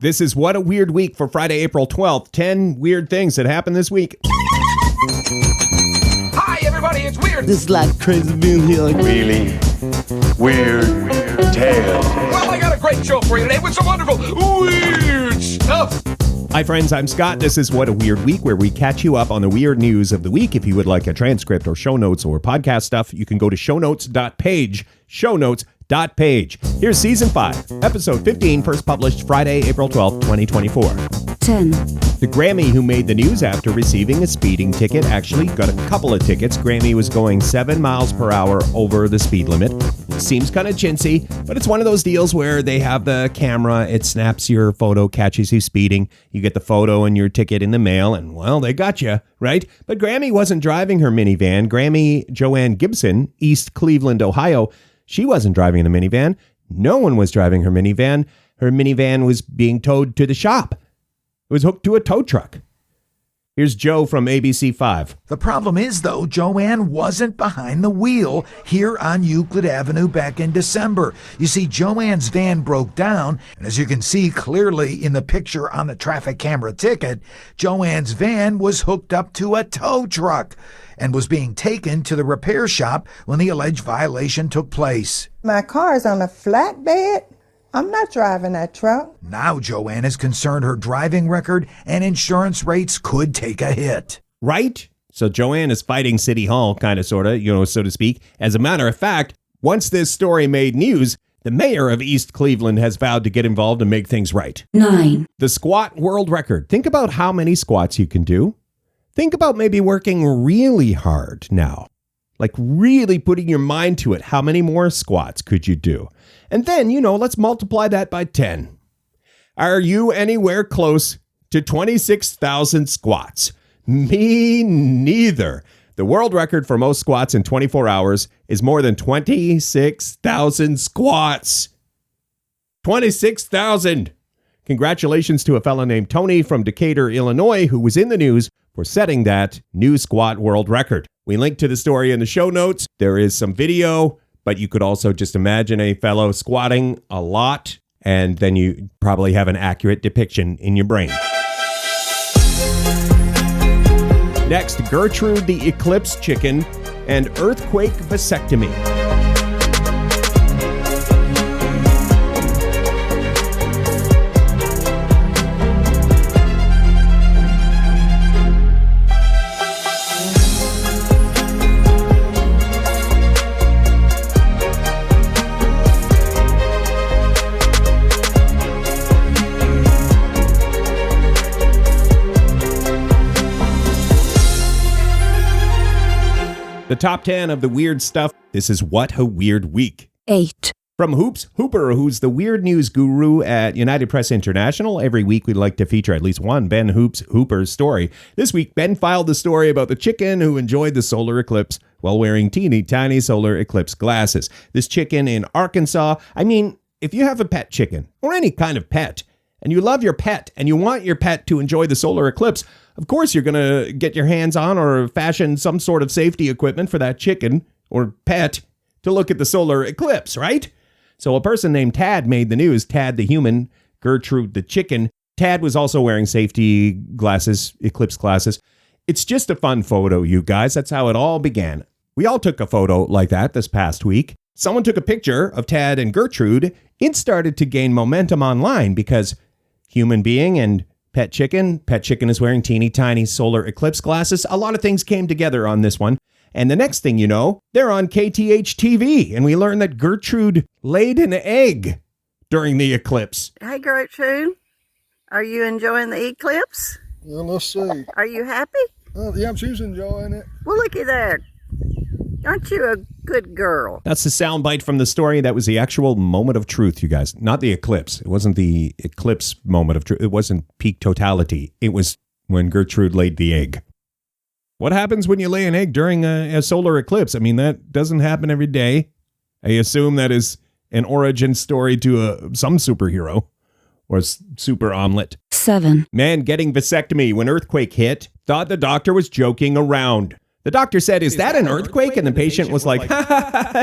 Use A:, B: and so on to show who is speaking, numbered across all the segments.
A: This is What a Weird Week for Friday, April 12th. 10 weird things that happened this week.
B: Hi, everybody, it's Weird.
C: This is like crazy being here.
D: Really weird tales.
B: Well, I got a great show for you today with some wonderful weird stuff.
A: Hi, friends. I'm Scott. This is What a Weird Week, where we catch you up on the weird news of the week. If you would like a transcript or show notes or podcast stuff, you can go to shownotes.page. Shownotes.page. Here's Season 5, Episode 15, first published Friday, April 12th, 2024.
C: 10.
A: The Grammy who made the news after receiving a speeding ticket actually got a couple of tickets. Grammy was going 7 miles per hour over the speed limit. Seems kind of chintzy, but it's one of those deals where they have the camera, it snaps your photo, catches you speeding, you get the photo and your ticket in the mail, and well, they got you, right? But Grammy wasn't driving her minivan. Grammy Joanne Gibson, East Cleveland, Ohio, she wasn't driving the minivan. No one was driving her minivan. Her minivan was being towed to the shop. It was hooked to a tow truck. Here's Joe from ABC 5.
E: The problem is, though, Joanne wasn't behind the wheel here on Euclid Avenue back in December. You see, Joanne's van broke down, and as you can see clearly in the picture on the traffic camera ticket, Joanne's van was hooked up to a tow truck and was being taken to the repair shop when the alleged violation took place.
F: My car is on a flatbed. I'm not driving that truck.
E: Now Joanne is concerned her driving record and insurance rates could take a hit.
A: Right? So Joanne is fighting City Hall, kind of, sort of, so to speak. As a matter of fact, once this story made news, the mayor of East Cleveland has vowed to get involved and make things right.
C: 9.
A: The squat world record. Think about how many squats you can do. Think about maybe working really hard now. Like really putting your mind to it. How many more squats could you do? And then, let's multiply that by 10. Are you anywhere close to 26,000 squats? Me neither. The world record for most squats in 24 hours is more than 26,000 squats. 26,000. Congratulations to a fellow named Tony from Decatur, Illinois, who was in the news for setting that new squat world record. We link to the story in the show notes. There is some video, but you could also just imagine a fellow squatting a lot, and then you probably have an accurate depiction in your brain. Next, Gertrude the Eclipse Chicken and earthquake vasectomy. The top 10 of the weird stuff. This is What a Weird Week.
C: 8.
A: From Hoops Hooper, who's the weird news guru at United Press International. Every week we'd like to feature at least one Ben Hooper's story. This week, Ben filed the story about the chicken who enjoyed the solar eclipse while wearing teeny tiny solar eclipse glasses. This chicken in Arkansas, if you have a pet chicken or any kind of pet, and you love your pet and you want your pet to enjoy the solar eclipse, of course you're going to get your hands on or fashion some sort of safety equipment for that chicken or pet to look at the solar eclipse, right? So a person named Tad made the news. Tad the human, Gertrude the chicken. Tad was also wearing safety glasses, eclipse glasses. It's just a fun photo, you guys. That's how it all began. We all took a photo like that this past week. Someone took a picture of Tad and Gertrude. It started to gain momentum online because human being and pet chicken is wearing teeny tiny solar eclipse glasses. A lot of things came together on this one. And the next thing you know, they're on KTH TV. And we learned that Gertrude laid an egg during the eclipse.
G: Hey, Gertrude, are you enjoying the eclipse?
H: Well, let's see.
G: Are you happy?
H: Yeah, she's enjoying it.
G: Well, looky there. Aren't you a good girl?
A: That's the soundbite from the story. That was the actual moment of truth, you guys. Not the eclipse. It wasn't the eclipse moment of truth. It wasn't peak totality. It was when Gertrude laid the egg. What happens when you lay an egg during a solar eclipse? That doesn't happen every day. I assume that is an origin story to some superhero or super omelet.
C: 7.
A: Man getting vasectomy when earthquake hit thought the doctor was joking around. The doctor said, "Is that an earthquake?" And the patient was like, "Ha ha ha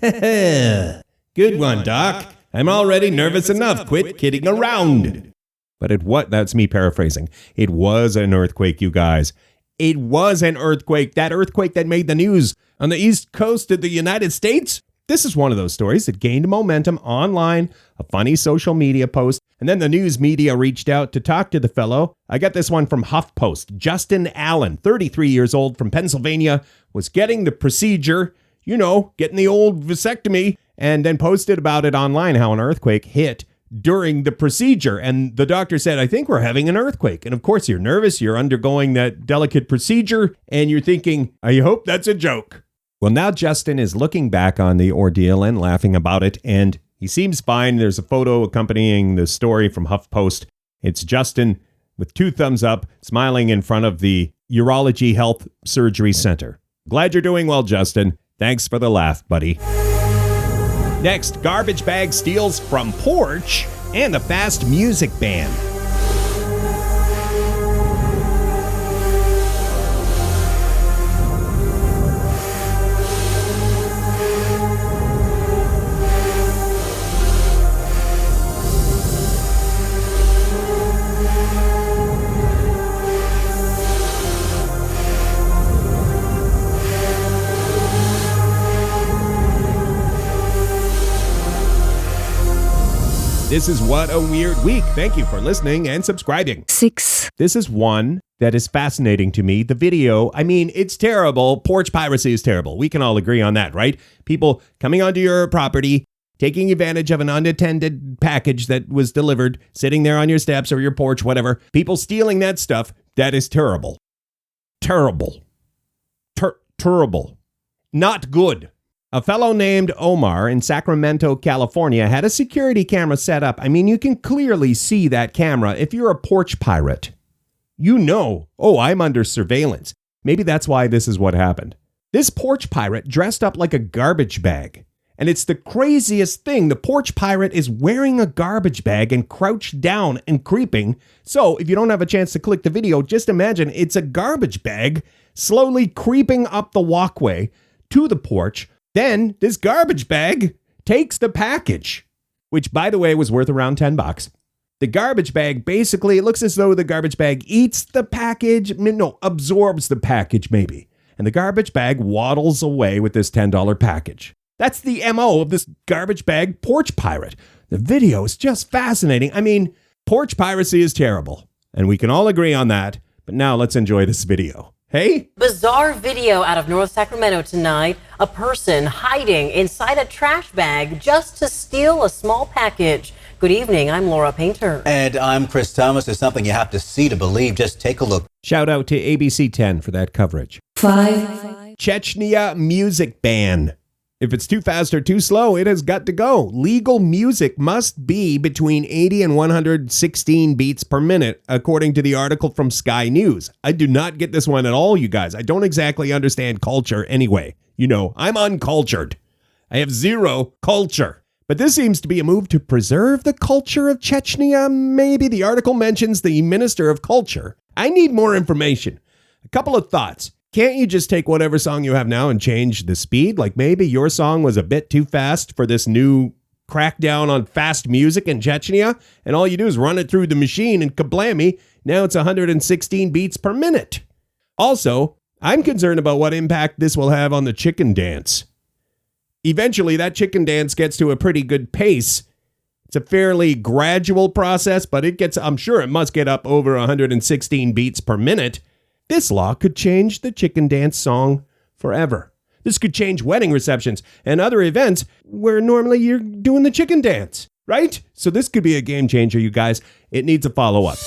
A: ha. Good one, doc. I'm already nervous enough. Quit kidding around. But that's me paraphrasing. It was an earthquake, you guys. It was an earthquake. That earthquake that made the news on the east coast of the United States. This is one of those stories that gained momentum online, a funny social media post, and then the news media reached out to talk to the fellow. I got this one from HuffPost. Justin Allen, 33 years old from Pennsylvania, was getting the procedure, getting the old vasectomy, and then posted about it online, how an earthquake hit during the procedure. And the doctor said, I think we're having an earthquake. And of course, you're nervous. You're undergoing that delicate procedure. And you're thinking, I hope that's a joke. Well, now Justin is looking back on the ordeal and laughing about it. And he seems fine. There's a photo accompanying the story from HuffPost. It's Justin with 2 thumbs up, smiling in front of the Urology Health Surgery Center. Glad you're doing well, Justin. Thanks for the laugh, buddy. Next, garbage bag steals from porch and a fast music ban. This is What a Weird Week. Thank you for listening and subscribing.
C: 6,
A: This is one that is fascinating to me. The video, it's terrible. Porch piracy is terrible. We can all agree on that, right? People coming onto your property, taking advantage of an unattended package that was delivered, sitting there on your steps or your porch, whatever. People stealing that stuff, that is terrible. Terrible. Terrible. Not good. A fellow named Omar in Sacramento, California, had a security camera set up. You can clearly see that camera. If you're a porch pirate, I'm under surveillance. Maybe that's why this is what happened. This porch pirate dressed up like a garbage bag. And it's the craziest thing. The porch pirate is wearing a garbage bag and crouched down and creeping. So if you don't have a chance to click the video, just imagine it's a garbage bag slowly creeping up the walkway to the porch. Then this garbage bag takes the package, which, by the way, was worth around $10. The garbage bag, basically, it looks as though the garbage bag eats the package. Absorbs the package, maybe. And the garbage bag waddles away with this $10 package. That's the MO of this garbage bag porch pirate. The video is just fascinating. Porch piracy is terrible. And we can all agree on that. But now let's enjoy this video. Hey?
I: Bizarre video out of North Sacramento tonight. A person hiding inside a trash bag just to steal a small package. Good evening, I'm Laura Painter.
J: And I'm Chris Thomas. It's something you have to see to believe. Just take a look.
A: Shout out to ABC 10 for that coverage.
C: 5,
A: Chechnya music ban. If it's too fast or too slow, it has got to go. Legal music must be between 80 and 116 beats per minute, according to the article from Sky News. I do not get this one at all, you guys. I don't exactly understand culture anyway. I'm uncultured. I have zero culture. But this seems to be a move to preserve the culture of Chechnya. Maybe the article mentions the Minister of Culture. I need more information. A couple of thoughts. Can't you just take whatever song you have now and change the speed? Like maybe your song was a bit too fast for this new crackdown on fast music in Chechnya, and all you do is run it through the machine and kablammy, now it's 116 beats per minute. Also, I'm concerned about what impact this will have on the chicken dance. Eventually, that chicken dance gets to a pretty good pace. It's a fairly gradual process, but I'm sure it must get up over 116 beats per minute. This law could change the chicken dance song forever. This could change wedding receptions and other events where normally you're doing the chicken dance, right? So this could be a game changer, you guys. It needs a follow-up.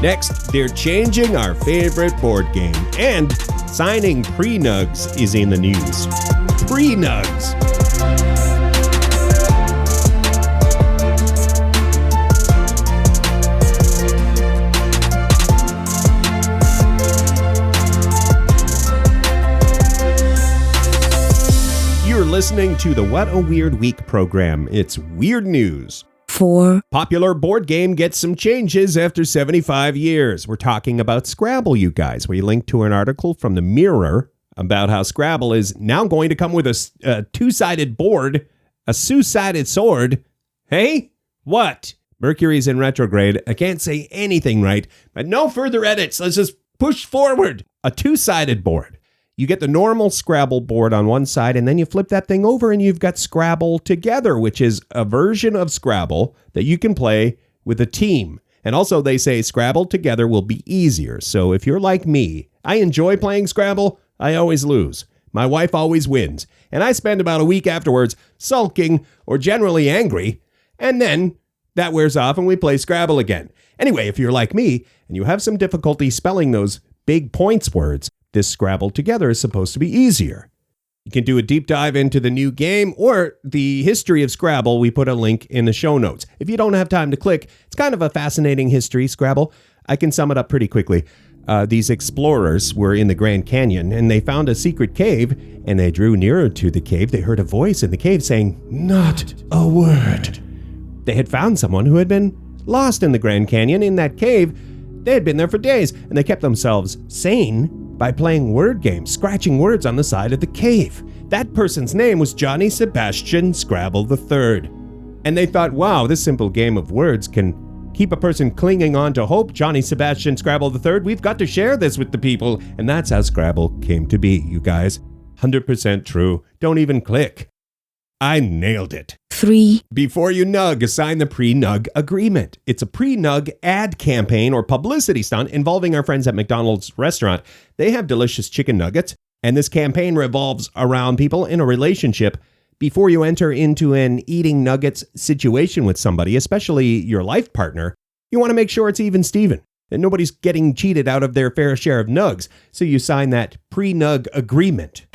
A: Next, they're changing our favorite board game, and signing pre-nugs is in the news. Pre-nugs. You're listening to the What a Weird Week program. It's weird news.
C: 4,
A: Popular board game gets some changes after 75 years. We're talking about Scrabble, you guys. We linked to an article from the Mirror about how Scrabble is now going to come with a two-sided board, a two-sided sword. Hey? What? Mercury's in retrograde. I can't say anything right, but no further edits. Let's just push forward. A two-sided board. You get the normal Scrabble board on one side, and then you flip that thing over and you've got Scrabble Together, which is a version of Scrabble that you can play with a team. And also they say Scrabble Together will be easier. So if you're like me, I enjoy playing Scrabble. I always lose. My wife always wins. And I spend about a week afterwards sulking or generally angry. And then that wears off and we play Scrabble again. Anyway, if you're like me and you have some difficulty spelling those big points words, this Scrabble Together is supposed to be easier. You can do a deep dive into the new game or the history of Scrabble. We put a link in the show notes. If you don't have time to click, it's kind of a fascinating history, Scrabble. I can sum it up pretty quickly. These explorers were in the Grand Canyon and they found a secret cave, and they drew nearer to the cave. They heard a voice in the cave saying, "Not a word." They had found someone who had been lost in the Grand Canyon in that cave. They had been there for days, and they kept themselves sane by playing word games, scratching words on the side of the cave. That person's name was Johnny Sebastian Scrabble III. And they thought, wow, this simple game of words can keep a person clinging on to hope. Johnny Sebastian Scrabble III, we've got to share this with the people. And that's how Scrabble came to be, you guys. 100% true. Don't even click. I nailed it.
C: 3.
A: Before you nug, sign the pre-nug agreement. It's a pre-nug ad campaign or publicity stunt involving our friends at McDonald's restaurant. They have delicious chicken nuggets, and this campaign revolves around people in a relationship. Before you enter into an eating nuggets situation with somebody, especially your life partner, you want to make sure it's even Steven, that nobody's getting cheated out of their fair share of nugs. So you sign that pre-nug agreement.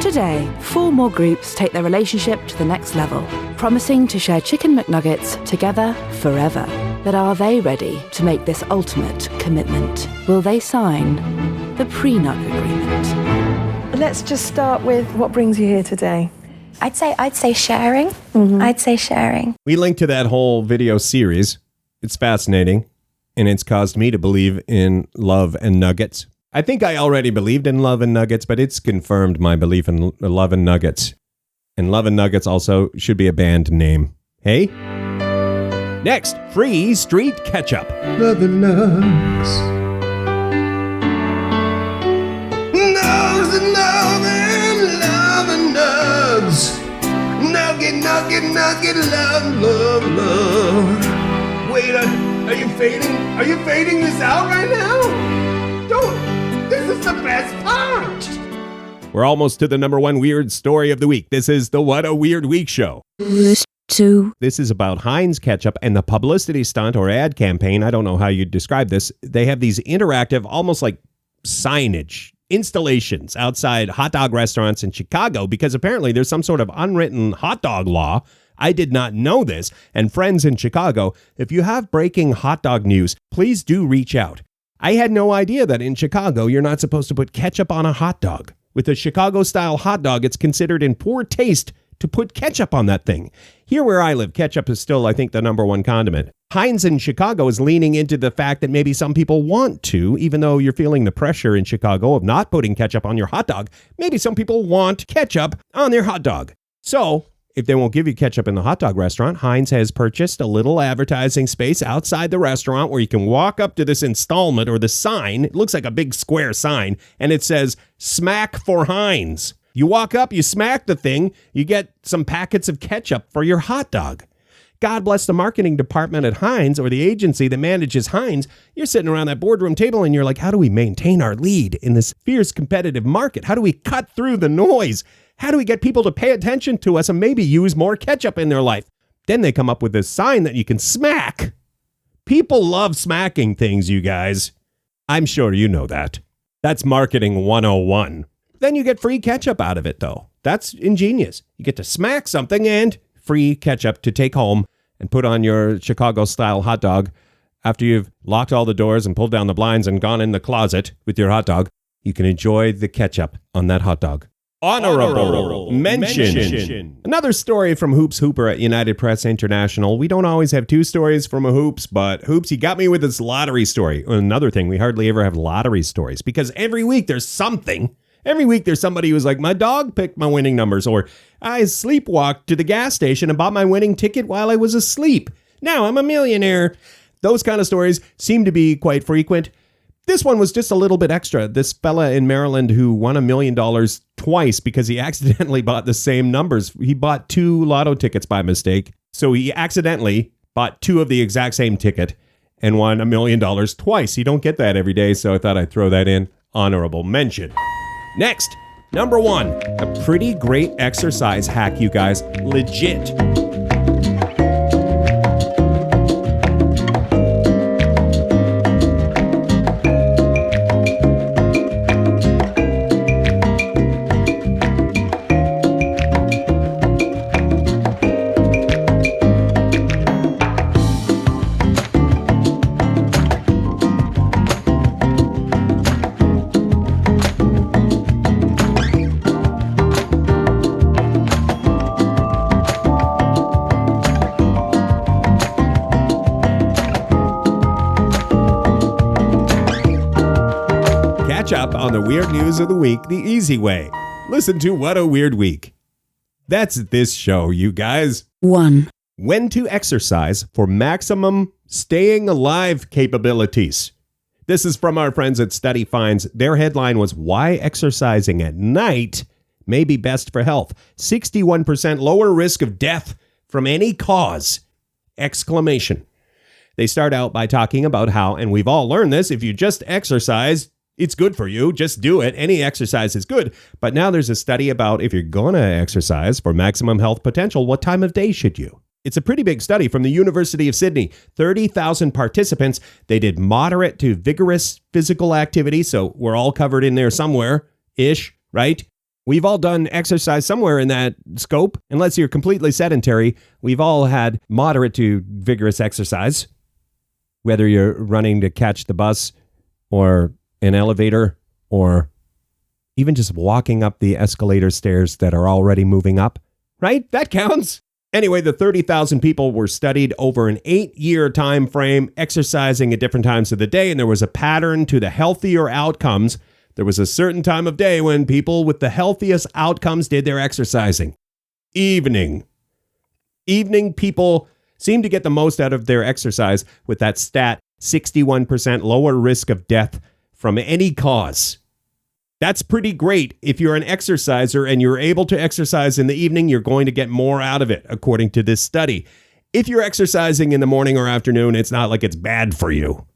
C: Today, 4 more groups take their relationship to the next level, promising to share Chicken McNuggets together forever. But are they ready to make this ultimate commitment? Will they sign the pre-nug agreement?
K: Let's just start with what brings you here today.
L: I'd say sharing. I'd say sharing.
A: We linked to that whole video series. It's fascinating, and it's caused me to believe in love and nuggets. I think I already believed in love and nuggets, but it's confirmed my belief in love and nuggets. And love and nuggets also should be a band name. Hey? Next, free street ketchup.
B: Love and nugs. Nugs and love and nugs. Nugget, love. Wait, are you fading? Are you fading this out right now? Don't. This is the best part.
A: We're almost to the number 1 weird story of the week. This is the What a Weird Week show.
C: 2.
A: This is about Heinz ketchup and the publicity stunt or ad campaign. I don't know how you describe this. They have these interactive, almost like signage installations outside hot dog restaurants in Chicago because apparently there's some sort of unwritten hot dog law. I did not know this. And friends in Chicago, if you have breaking hot dog news, please do reach out. I had no idea that in Chicago, you're not supposed to put ketchup on a hot dog. With a Chicago-style hot dog, it's considered in poor taste to put ketchup on that thing. Here where I live, ketchup is still, I think, the number 1 condiment. Heinz in Chicago is leaning into the fact that maybe some people want to, even though you're feeling the pressure in Chicago of not putting ketchup on your hot dog, maybe some people want ketchup on their hot dog. So, if they won't give you ketchup in the hot dog restaurant, Heinz has purchased a little advertising space outside the restaurant where you can walk up to this installment or the sign. It looks like a big square sign, and it says, "Smack for Heinz." You walk up, you smack the thing, you get some packets of ketchup for your hot dog. God bless the marketing department at Heinz or the agency that manages Heinz. You're sitting around that boardroom table and you're like, how do we maintain our lead in this fierce competitive market? How do we cut through the noise? How do we get people to pay attention to us and maybe use more ketchup in their life? Then they come up with this sign that you can smack. People love smacking things, you guys. I'm sure you know that. That's marketing 101. Then you get free ketchup out of it, though. That's ingenious. You get to smack something and free ketchup to take home and put on your Chicago-style hot dog. After you've locked all the doors and pulled down the blinds and gone in the closet with your hot dog, you can enjoy the ketchup on that hot dog. Honorable mention. Another story from Hoops Hooper at United Press International. We don't always have 2 stories from a Hoops, but Hoops, you got me with this lottery story. Another thing, we hardly ever have lottery stories because every week there's something. Every week there's somebody who's like, my dog picked my winning numbers, or I sleepwalked to the gas station and bought my winning ticket while I was asleep. Now I'm a millionaire. Those kind of stories seem to be quite frequent. This one was just a little bit extra. This fella in Maryland who won $1 million twice because he accidentally bought the same numbers. He bought 2 lotto tickets by mistake. So he accidentally bought 2 of the exact same ticket and won $1 million twice. You don't get that every day, so I thought I'd throw that in. Honorable mention. Next, number 1, a pretty great exercise hack, you guys. Legit. Up on the weird news of the week the easy way. Listen to What a Weird Week. That's this show, you guys.
C: 1.
A: When to exercise for maximum staying alive capabilities. This is from our friends at Study Finds. Their headline was, Why Exercising at Night May Be Best for Health. 61% lower risk of death from any cause! Exclamation. They start out by talking about how, and we've all learned this, if you just exercise, it's good for you. Just do it. Any exercise is good. But now there's a study about if you're going to exercise for maximum health potential, what time of day should you? It's a pretty big study from the University of Sydney. 30,000 participants. They did moderate to vigorous physical activity. So we're all covered in there somewhere-ish, right? We've all done exercise somewhere in that scope. Unless you're completely sedentary, we've all had moderate to vigorous exercise. Whether you're running to catch the bus or an elevator, or even just walking up the escalator stairs that are already moving up, right? That counts. Anyway, the 30,000 people were studied over an 8-year time frame, exercising at different times of the day, and there was a pattern to the healthier outcomes. There was a certain time of day when people with the healthiest outcomes did their exercising. Evening people seem to get the most out of their exercise with that stat, 61% lower risk of death from any cause. That's pretty great. If you're an exerciser and you're able to exercise in the evening, you're going to get more out of it, according to this study. If you're exercising in the morning or afternoon, it's not like it's bad for you.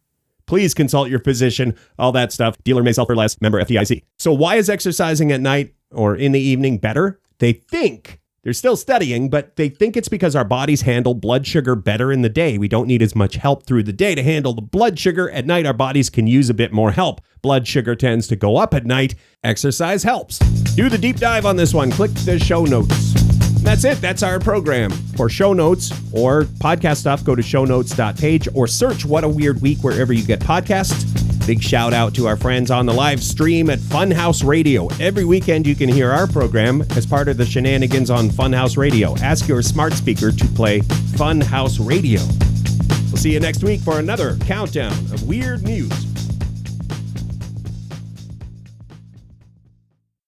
A: Please consult your physician, all that stuff. Dealer may sell for less, member FDIC. So why is exercising at night or in the evening better? They think, they're still studying, but they think it's because our bodies handle blood sugar better in the day. We don't need as much help through the day to handle the blood sugar. At night, our bodies can use a bit more help. Blood sugar tends to go up at night. Exercise helps. Do the deep dive on this one. Click the show notes. That's it. That's our program. For show notes or podcast stuff, go to shownotes.page or search What a Weird Week wherever you get podcasts. Big shout out to our friends on the live stream at Funhouse Radio. Every weekend you can hear our program as part of the shenanigans on Funhouse Radio. Ask your smart speaker to play Funhouse Radio. We'll see you next week for another countdown of weird news.